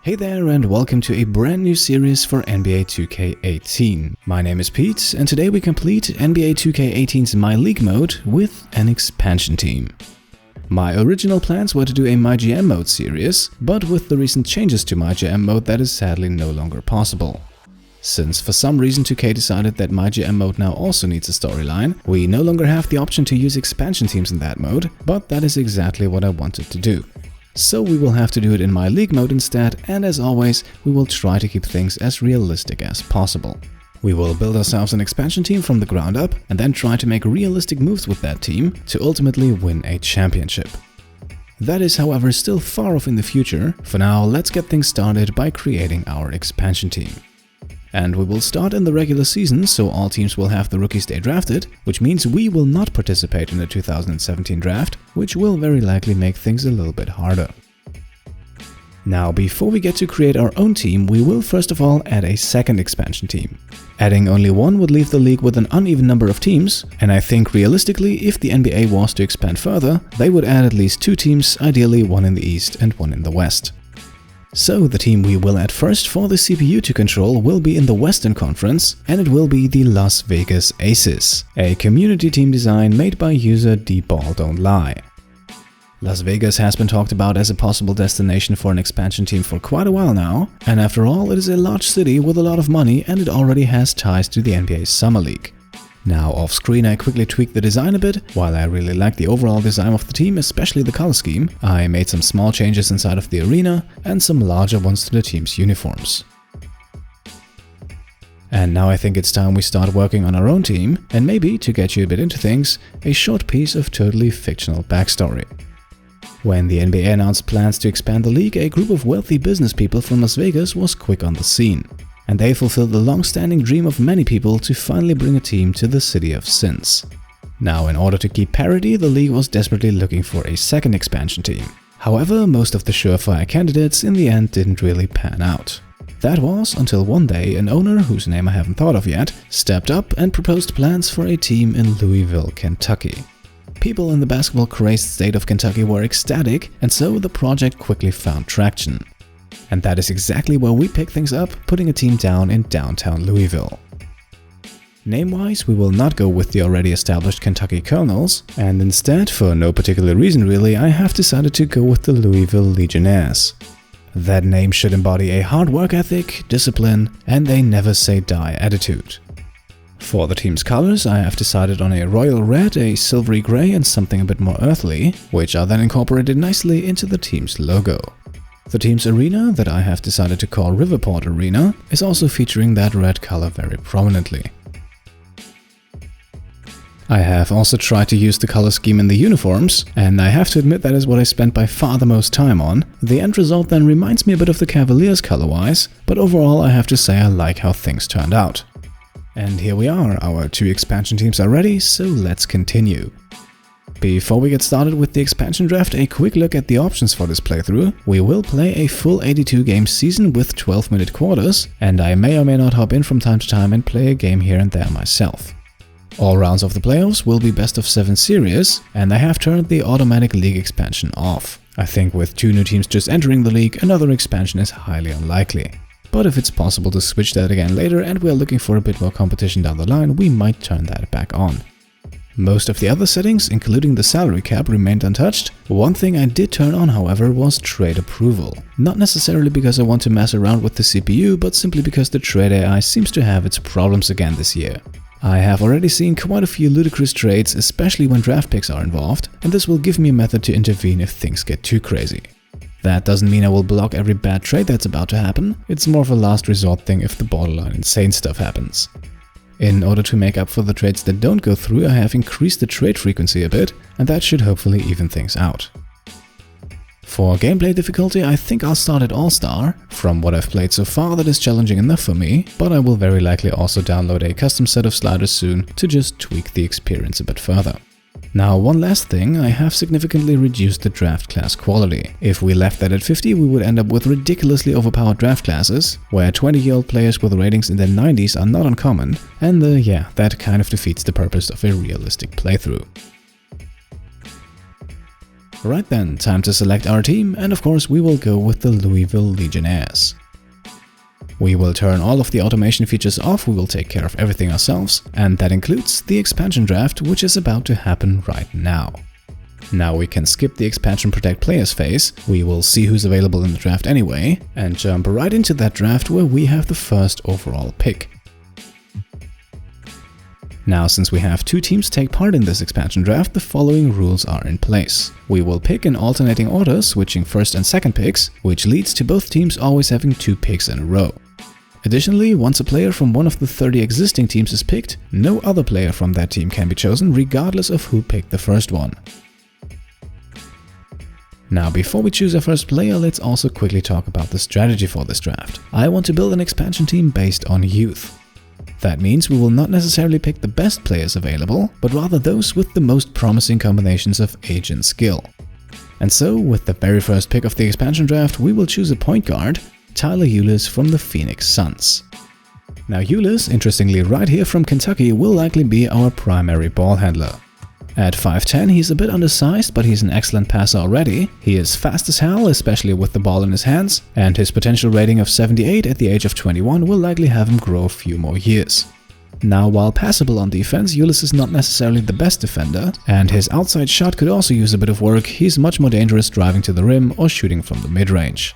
Hey there and welcome to a brand new series for NBA 2K18. My name is Pete and today we complete NBA 2K18's My League mode with an expansion team. My original plans were to do a My GM mode series, but with the recent changes to My GM mode that is sadly no longer possible. Since for some reason 2K decided that My GM mode now also needs a storyline, we no longer have the option to use expansion teams in that mode, but that is exactly what I wanted to do. So we will have to do it in My League mode instead, and as always, we will try to keep things as realistic as possible. We will build ourselves an expansion team from the ground up, and then try to make realistic moves with that team to ultimately win a championship. That is, however, still far off in the future. For now, let's get things started by creating our expansion team. And we will start in the regular season, so all teams will have the rookie stay drafted, which means we will not participate in the 2017 draft, which will very likely make things a little bit harder. Now, before we get to create our own team, we will first of all add a second expansion team. Adding only one would leave the league with an uneven number of teams, and I think realistically, if the NBA was to expand further, they would add at least 2 teams, ideally one in the East and one in the West. So the team we will add first for the CPU to control will be in the Western Conference, and it will be the Las Vegas Aces, a community team design made by user DBallDon'tLie. Las Vegas has been talked about as a possible destination for an expansion team for quite a while now, and after all, it is a large city with a lot of money and it already has ties to the NBA's Summer League. Now off screen I quickly tweaked the design a bit. While I really like the overall design of the team, especially the color scheme, I made some small changes inside of the arena and some larger ones to the team's uniforms. And now I think it's time we start working on our own team, and maybe, to get you a bit into things, a short piece of totally fictional backstory. When the NBA announced plans to expand the league, a group of wealthy business people from Las Vegas was quick on the scene. And they fulfilled the long-standing dream of many people to finally bring a team to the City of Sins. Now, in order to keep parity, the league was desperately looking for a second expansion team. However, most of the surefire candidates in the end didn't really pan out. That was until one day an owner, whose name I haven't thought of yet, stepped up and proposed plans for a team in Louisville, Kentucky. People in the basketball-crazed state of Kentucky were ecstatic, and so the project quickly found traction. And that is exactly where we pick things up, putting a team down in downtown Louisville. Name-wise, we will not go with the already established Kentucky Colonels, and instead, for no particular reason really, I have decided to go with the Louisville Legionnaires. That name should embody a hard work ethic, discipline, and a never-say-die attitude. For the team's colors, I have decided on a royal red, a silvery gray, and something a bit more earthly, which are then incorporated nicely into the team's logo. The team's arena, that I have decided to call Riverport Arena, is also featuring that red color very prominently. I have also tried to use the color scheme in the uniforms, and I have to admit that is what I spent by far the most time on. The end result then reminds me a bit of the Cavaliers color-wise, but overall I have to say I like how things turned out. And here we are, our 2 expansion teams are ready, so let's continue. Before we get started with the expansion draft, a quick look at the options for this playthrough. We will play a full 82-game season with 12-minute quarters, and I may or may not hop in from time to time and play a game here and there myself. All rounds of the playoffs will be best of 7 series, and I have turned the automatic league expansion off. I think with 2 new teams just entering the league, another expansion is highly unlikely. But if it's possible to switch that again later and we are looking for a bit more competition down the line, we might turn that back on. Most of the other settings, including the salary cap, remained untouched. One thing I did turn on, however, was trade approval. Not necessarily because I want to mess around with the CPU, but simply because the trade AI seems to have its problems again this year. I have already seen quite a few ludicrous trades, especially when draft picks are involved, and this will give me a method to intervene if things get too crazy. That doesn't mean I will block every bad trade that's about to happen, it's more of a last resort thing if the borderline insane stuff happens. In order to make up for the trades that don't go through, I have increased the trade frequency a bit, and that should hopefully even things out. For gameplay difficulty, I think I'll start at All-Star. From what I've played so far, that is challenging enough for me, but I will very likely also download a custom set of sliders soon to just tweak the experience a bit further. Now, one last thing, I have significantly reduced the draft class quality. If we left that at 50, we would end up with ridiculously overpowered draft classes, where 20-year-old players with ratings in their 90s are not uncommon, and yeah, that kind of defeats the purpose of a realistic playthrough. Right then, time to select our team, and of course we will go with the Louisville Legionnaires. We will turn all of the automation features off, we will take care of everything ourselves, and that includes the expansion draft, which is about to happen right now. Now we can skip the expansion protect players phase, we will see who's available in the draft anyway, and jump right into that draft where we have the first overall pick. Now, since we have 2 teams take part in this expansion draft, the following rules are in place. We will pick in alternating order, switching first and second picks, which leads to both teams always having 2 picks in a row. Additionally, once a player from one of the 30 existing teams is picked, no other player from that team can be chosen regardless of who picked the first one. Now, before we choose our first player, let's also quickly talk about the strategy for this draft. I want to build an expansion team based on youth. That means we will not necessarily pick the best players available, but rather those with the most promising combinations of age and skill. And so, with the very first pick of the expansion draft, we will choose a point guard, Tyler Ulis from the Phoenix Suns. Now Ulis, interestingly right here from Kentucky, will likely be our primary ball handler. At 5'10", he's a bit undersized, but he's an excellent passer already. He is fast as hell, especially with the ball in his hands, and his potential rating of 78 at the age of 21 will likely have him grow a few more years. Now, while passable on defense, Ulis is not necessarily the best defender, and his outside shot could also use a bit of work. He's much more dangerous driving to the rim or shooting from the mid-range.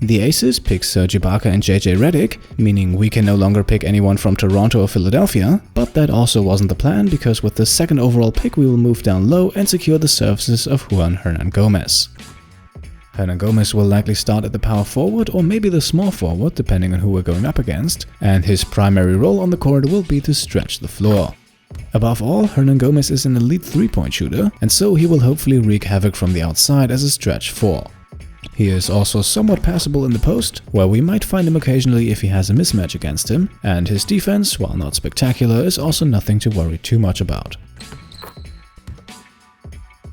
The Aces pick Serge Ibaka and JJ Redick, meaning we can no longer pick anyone from Toronto or Philadelphia, but that also wasn't the plan, because with the second overall pick we will move down low and secure the services of Juan Hernangomez. Hernangomez will likely start at the power forward or maybe the small forward, depending on who we're going up against, and his primary role on the court will be to stretch the floor. Above all, Hernangomez is an elite 3-point shooter, and so he will hopefully wreak havoc from the outside as a stretch 4. He is also somewhat passable in the post, where we might find him occasionally if he has a mismatch against him, and his defense, while not spectacular, is also nothing to worry too much about.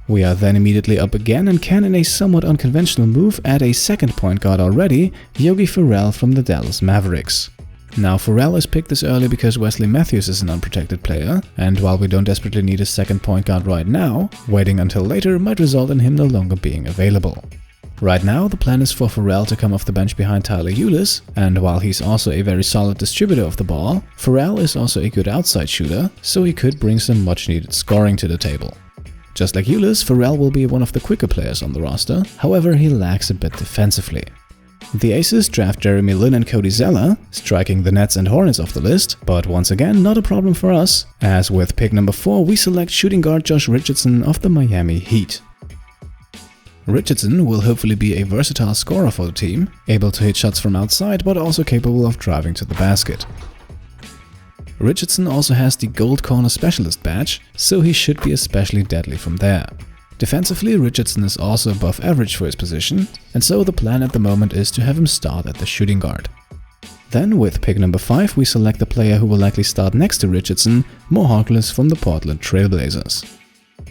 We are then immediately up again and can, in a somewhat unconventional move, add a second point guard already, Yogi Ferrell from the Dallas Mavericks. Now, Ferrell is picked this early because Wesley Matthews is an unprotected player, and while we don't desperately need a second point guard right now, waiting until later might result in him no longer being available. Right now, the plan is for Ferrell to come off the bench behind Tyler Ulis, and while he's also a very solid distributor of the ball, Ferrell is also a good outside shooter, so he could bring some much needed scoring to the table. Just like Ulis, Ferrell will be one of the quicker players on the roster, however he lacks a bit defensively. The Aces draft Jeremy Lin and Cody Zeller, striking the Nets and Hornets off the list, but once again not a problem for us, as with pick number 4 we select shooting guard Josh Richardson of the Miami Heat. Richardson will hopefully be a versatile scorer for the team, able to hit shots from outside but also capable of driving to the basket. Richardson also has the Gold Corner Specialist badge, so he should be especially deadly from there. Defensively, Richardson is also above average for his position, and so the plan at the moment is to have him start at the shooting guard. Then, with pick number 5, we select the player who will likely start next to Richardson, Mo Harkless from the Portland Trail Blazers.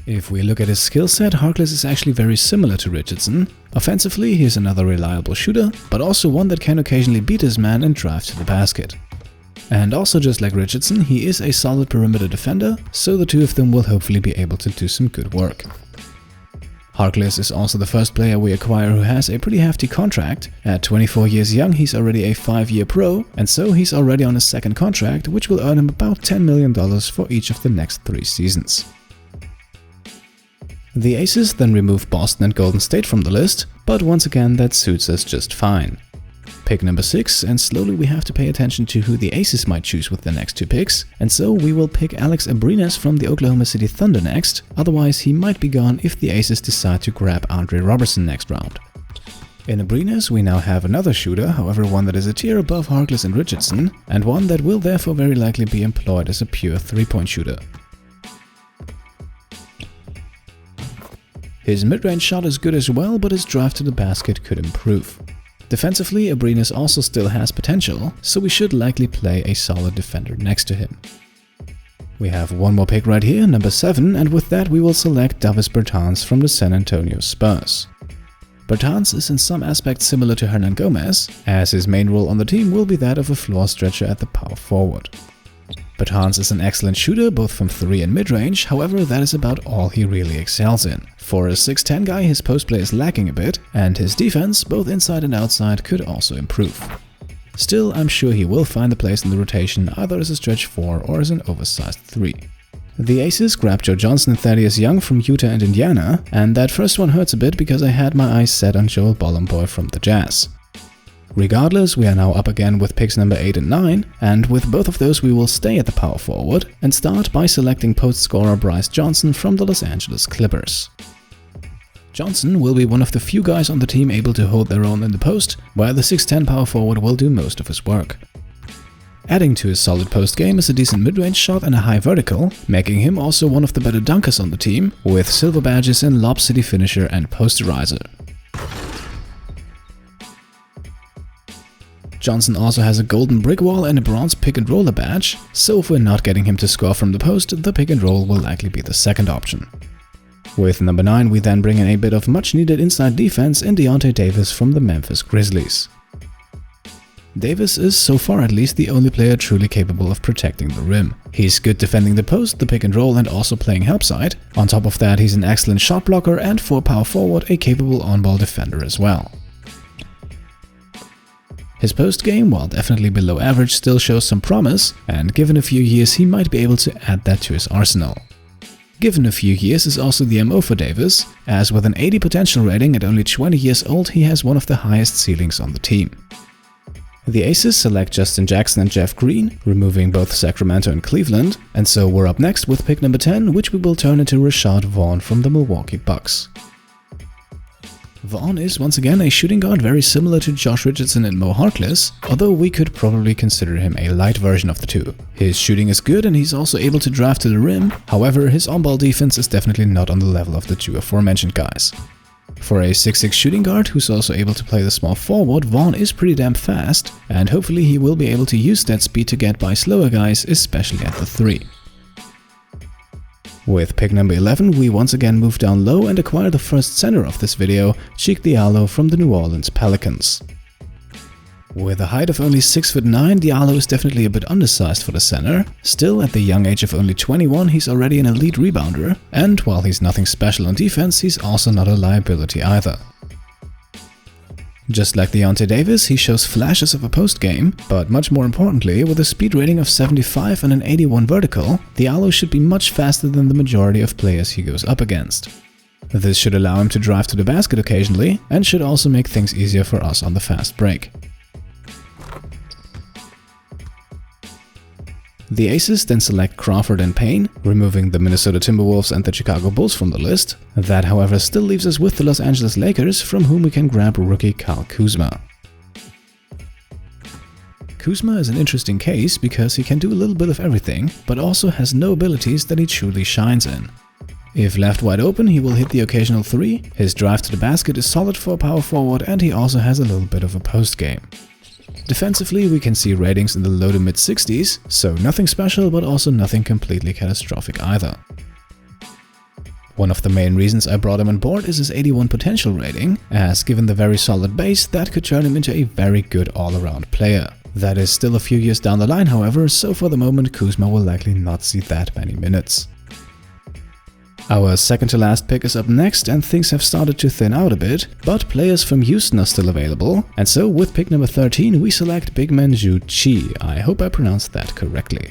If we look at his skill set, Harkless is actually very similar to Richardson. Offensively, he is another reliable shooter, but also one that can occasionally beat his man and drive to the basket. And also, just like Richardson, he is a solid perimeter defender, so the two of them will hopefully be able to do some good work. Harkless is also the first player we acquire who has a pretty hefty contract. At 24 years young, he's already a 5-year pro, and so he's already on his second contract, which will earn him about $10 million for each of the next 3 seasons. The Aces then remove Boston and Golden State from the list, but once again that suits us just fine. Pick number 6, and slowly we have to pay attention to who the Aces might choose with the next 2 picks, and so we will pick Alex Abrines from the Oklahoma City Thunder next, otherwise he might be gone if the Aces decide to grab Andre Robertson next round. In Abrines we now have another shooter, however one that is a tier above Harkless and Richardson, and one that will therefore very likely be employed as a pure 3-point shooter. His mid-range shot is good as well, but his drive to the basket could improve. Defensively, Abrines also still has potential, so we should likely play a solid defender next to him. We have one more pick right here, number 7, and with that we will select Davis Bertans from the San Antonio Spurs. Bertans is in some aspects similar to Hernangomez, as his main role on the team will be that of a floor stretcher at the power forward. Bertans is an excellent shooter both from 3 and mid-range, however that is about all he really excels in. For a 6'10 guy, his post play is lacking a bit, and his defense, both inside and outside, could also improve. Still, I'm sure he will find a place in the rotation either as a stretch 4 or as an oversized 3. The Aces grabbed Joe Johnson and Thaddeus Young from Utah and Indiana, and that first one hurts a bit because I had my eyes set on Joel Bolomboy from the Jazz. Regardless, we are now up again with picks number 8 and 9, and with both of those we will stay at the power forward and start by selecting post scorer Bryce Johnson from the Los Angeles Clippers. Johnson will be one of the few guys on the team able to hold their own in the post, where the 6'10 power forward will do most of his work. Adding to his solid post game is a decent mid-range shot and a high vertical, making him also one of the better dunkers on the team, with silver badges in Lob City Finisher and Posterizer. Johnson also has a golden brick wall and a bronze pick and roller badge, so if we're not getting him to score from the post, the pick and roll will likely be the second option. With number 9, we then bring in a bit of much needed inside defense in Deontay Davis from the Memphis Grizzlies. Davis is, so far at least, the only player truly capable of protecting the rim. He's good defending the post, the pick and roll, and also playing help side. On top of that, he's an excellent shot blocker and for power forward a capable on-ball defender as well. His post game, while definitely below average, still shows some promise, and given a few years he might be able to add that to his arsenal. Given a few years is also the MO for Davis, as with an 80 potential rating at only 20 years old he has one of the highest ceilings on the team. The Aces select Justin Jackson and Jeff Green, removing both Sacramento and Cleveland, and so we're up next with pick number 10, which we will turn into Rashad Vaughn from the Milwaukee Bucks. Vaughn is once again a shooting guard very similar to Josh Richardson and Mo Harkless, although we could probably consider him a light version of the two. His shooting is good and he's also able to drive to the rim, however his on-ball defense is definitely not on the level of the two aforementioned guys. For a 6'6 shooting guard who's also able to play the small forward, Vaughn is pretty damn fast, and hopefully he will be able to use that speed to get by slower guys, especially at the 3. With pick number 11, we once again move down low and acquire the first center of this video, Cheek Diallo from the New Orleans Pelicans. With a height of only 6'9", Diallo is definitely a bit undersized for the center. Still, at the young age of only 21, he's already an elite rebounder, and while he's nothing special on defense, he's also not a liability either. Just like Deontay Davis, he shows flashes of a post game, but much more importantly, with a speed rating of 75 and an 81 vertical, Diallo should be much faster than the majority of players he goes up against. This should allow him to drive to the basket occasionally, and should also make things easier for us on the fast break. The Aces then select Crawford and Payne, removing the Minnesota Timberwolves and the Chicago Bulls from the list. That, however, still leaves us with the Los Angeles Lakers, from whom we can grab rookie Kyle Kuzma. Kuzma is an interesting case because he can do a little bit of everything, but also has no abilities that he truly shines in. If left wide open, he will hit the occasional 3, his drive to the basket is solid for a power forward, and he also has a little bit of a post game. Defensively, we can see ratings in the low to mid 60s, so nothing special but also nothing completely catastrophic either. One of the main reasons I brought him on board is his 81 potential rating, as given the very solid base, that could turn him into a very good all-around player. That is still a few years down the line, however, so for the moment Kuzma will likely not see that many minutes. Our second to last pick is up next, and things have started to thin out a bit, but players from Houston are still available, and so with pick number 13 we select big man Zhu Qi. I hope I pronounced that correctly.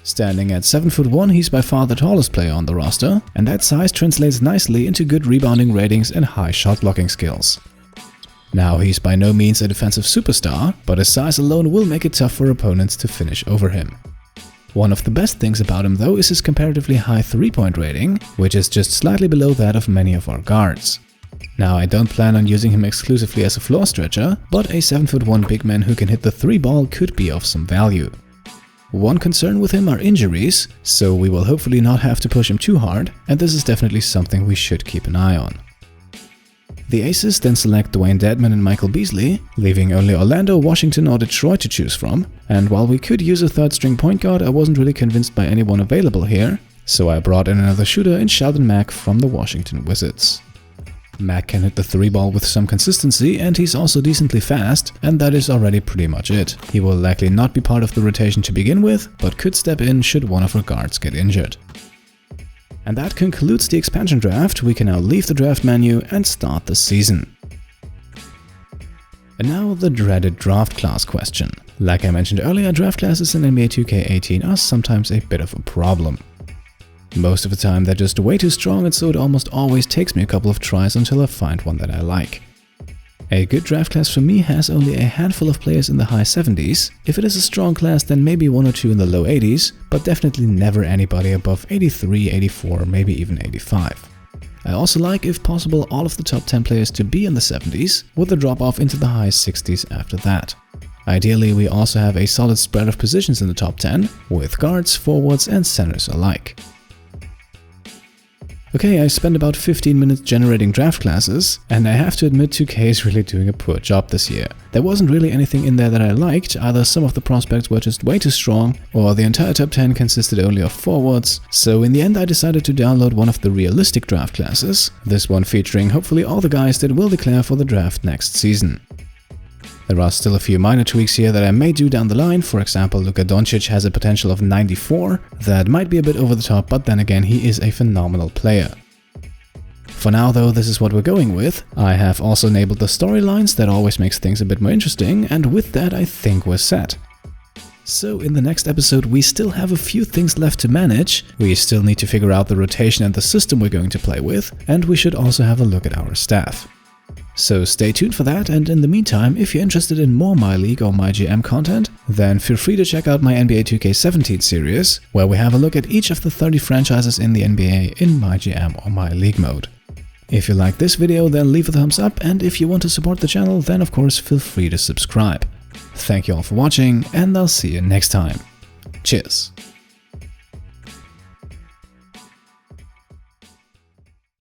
Standing at 7'1", he's by far the tallest player on the roster, and that size translates nicely into good rebounding ratings and high shot blocking skills. Now, he's by no means a defensive superstar, but his size alone will make it tough for opponents to finish over him. One of the best things about him though is his comparatively high 3-point rating, which is just slightly below that of many of our guards. Now, I don't plan on using him exclusively as a floor stretcher, but a 7'1" big man who can hit the 3 ball could be of some value. One concern with him are injuries, so we will hopefully not have to push him too hard, and this is definitely something we should keep an eye on. The Aces then select Dwayne Dedman and Michael Beasley, leaving only Orlando, Washington or Detroit to choose from, and while we could use a third string point guard, I wasn't really convinced by anyone available here, so I brought in another shooter in Sheldon Mack from the Washington Wizards. Mac can hit the 3-ball with some consistency, and he's also decently fast, and that is already pretty much it. He will likely not be part of the rotation to begin with, but could step in should one of our guards get injured. And that concludes the expansion draft. We can now leave the draft menu and start the season. And now the dreaded draft class question. Like I mentioned earlier, draft classes in NBA 2K18 are sometimes a bit of a problem. Most of the time they're just way too strong, and so it almost always takes me a couple of tries until I find one that I like. A good draft class for me has only a handful of players in the high 70s. If it is a strong class, then maybe one or two in the low 80s, but definitely never anybody above 83, 84, maybe even 85. I also like, if possible, all of the top 10 players to be in the 70s, with a drop off into the high 60s after that. Ideally, we also have a solid spread of positions in the top 10, with guards, forwards and centers alike. Okay, I spent about 15 minutes generating draft classes, and I have to admit 2K is really doing a poor job this year. There wasn't really anything in there that I liked. Either some of the prospects were just way too strong, or the entire top 10 consisted only of forwards. So in the end I decided to download one of the realistic draft classes, this one featuring hopefully all the guys that will declare for the draft next season. There are still a few minor tweaks here that I may do down the line. For example, Luka Doncic has a potential of 94. That might be a bit over the top, but then again he is a phenomenal player. For now though, this is what we're going with. I have also enabled the storylines, that always makes things a bit more interesting, and with that I think we're set. So in the next episode we still have a few things left to manage. We still need to figure out the rotation and the system we're going to play with, and we should also have a look at our staff. So stay tuned for that, and in the meantime, if you're interested in more My League or My GM content, then feel free to check out my NBA 2K17 series, where we have a look at each of the 30 franchises in the NBA in My GM or My League mode. If you like this video, then leave a thumbs up, and if you want to support the channel, then of course feel free to subscribe. Thank you all for watching, and I'll see you next time. Cheers!